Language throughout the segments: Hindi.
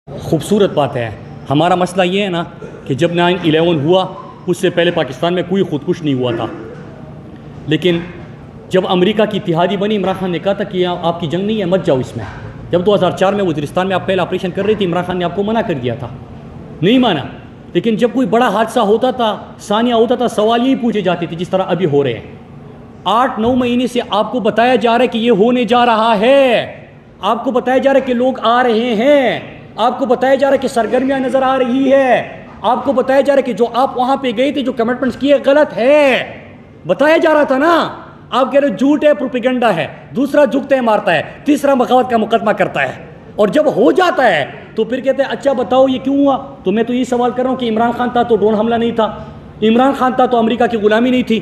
खूबसूरत बात है। हमारा मसला ये है ना कि जब 9/11 हुआ उससे पहले पाकिस्तान में कोई खुदकुश नहीं हुआ था, लेकिन जब अमेरिका की इत्तेहादी बनी, इमरान खान ने कहा था कि आपकी जंग नहीं है, मत जाओ इसमें। जब 2004 में वज़ीरिस्तान में आप पहला ऑपरेशन कर रही थी, इमरान खान ने आपको मना कर दिया था, नहीं माना। लेकिन जब कोई बड़ा हादसा होता था, सानिया होता था, सवाल यही पूछे जाते थे जिस तरह अभी हो रहे हैं। 8-9 महीने से आपको बताया जा रहा है कि ये होने जा रहा है, आपको बताया जा रहा है कि लोग आ रहे हैं, आपको बताया जा रहा है कि सरगर्मियाँ नज़र आ रही है, आपको बताया जा रहा है कि जो आप वहाँ पे गए थे, जो कमिटमेंट्स किए, गलत है। बताया जा रहा था ना, आप कह रहे हो झूठ है, प्रोपेगेंडा है। दूसरा झुकता है, मारता है, तीसरा बगावत का मुकदमा करता है, और जब हो जाता है तो फिर कहते हैं अच्छा बताओ ये क्यों हुआ। तो मैं तो ये सवाल कर रहा हूँ कि इमरान खान था तो ड्रोन हमला नहीं था, इमरान खान था तो अमेरिका की गुलामी नहीं थी,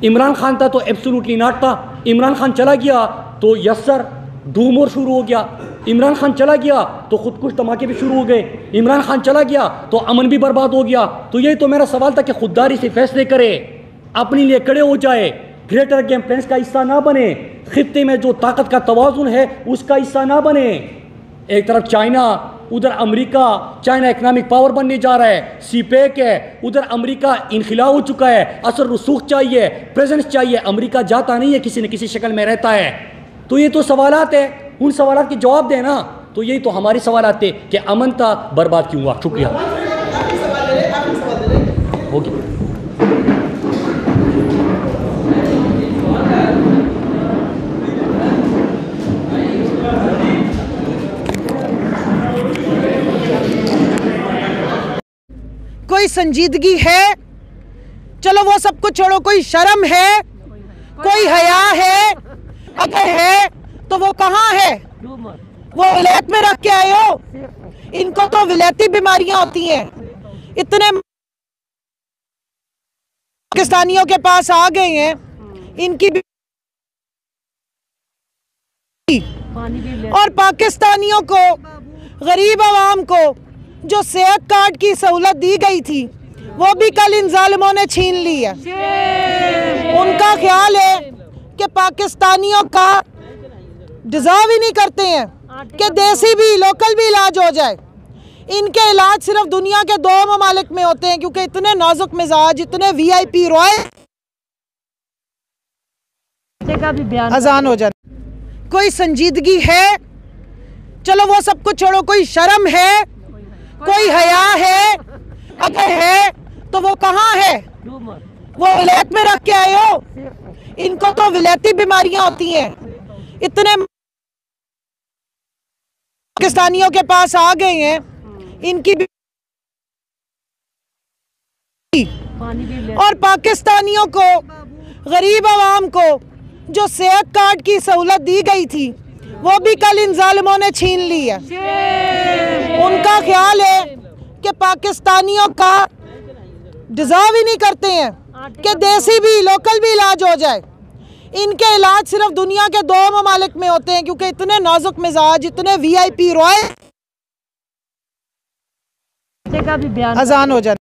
इमरान खान था तो एब्सोल्युटली नॉट था, इमरान खान चला गया तो यस्सर धूम और शुरू हो गया, इमरान खान चला गया तो खुदकुश धमाके भी शुरू हो गए, इमरान खान चला गया तो अमन भी बर्बाद हो गया। तो यही तो मेरा सवाल था कि खुददारी से फैसले करे, अपने लिए खड़े हो जाए, ग्रेटर गेम प्लान्स का हिस्सा ना बने, खित्ते में जो ताकत का तवाजुन है उसका हिस्सा ना बने। एक तरफ चाइना, उधर अमेरिका, चाइना इकोनॉमिक पावर बनने जा रहा है, सीपेक है, उधर अमेरिका इनखिला हो चुका है, असर रसूख चाहिए, प्रेजेंस चाहिए, अमेरिका जाता नहीं है, किसी न किसी शक्ल में रहता है। तो ये तो सवालात है, उन सवालात के जवाब देना। तो यही तो हमारे सवालात थे कि अमन था, बर्बाद क्यों हुआ। शुक्रिया। होगी कोई संजीदगी है, चलो वो सब कुछ छोड़ो, कोई शर्म है, कोई हया है, अगर है तो वो कहाँ है? वो विलायत में रख के आए हो, इनको तो विलायती बीमारियां होती हैं। इतने पाकिस्तानियों के पास आ गए हैं, इनकी और पाकिस्तानियों को, गरीब आवाम को जो सेहत कार्ड की सहूलत दी गई थी वो भी कल इन जालिमों ने छीन ली है। उनका ख्याल है कि पाकिस्तानियों का डिजर्व ही नहीं करते हैं कि देसी भी, लोकल भी इलाज हो जाए। इनके इलाज सिर्फ दुनिया के 2 ममालिक में होते हैं, क्योंकि इतने नाजुक मिजाज, इतने VIP रॉयल। अजान हो जाए। कोई संजीदगी है, चलो वो सब कुछ छोड़ो, कोई शर्म है, कोई हया है, अगर है तो वो कहाँ है? वो विलायत में रख के आए हो, इनको तो विलायती बीमारियां होती हैं। इतने पाकिस्तानियों के पास आ गए हैं, इनकी और पाकिस्तानियों को, गरीब आवाम को जो सेहत कार्ड की सहूलत दी गई थी वो भी कल इन जालिमों ने छीन ली है। उनका ख्याल है कि पाकिस्तानियों का डिजर्व ही नहीं करते हैं कि देसी भी, लोकल भी इलाज हो जाए। इनके इलाज सिर्फ दुनिया के 2 ममालिक में होते हैं, क्योंकि इतने नाजुक मिजाज, इतने VIP रॉयल। अजान हो जाए।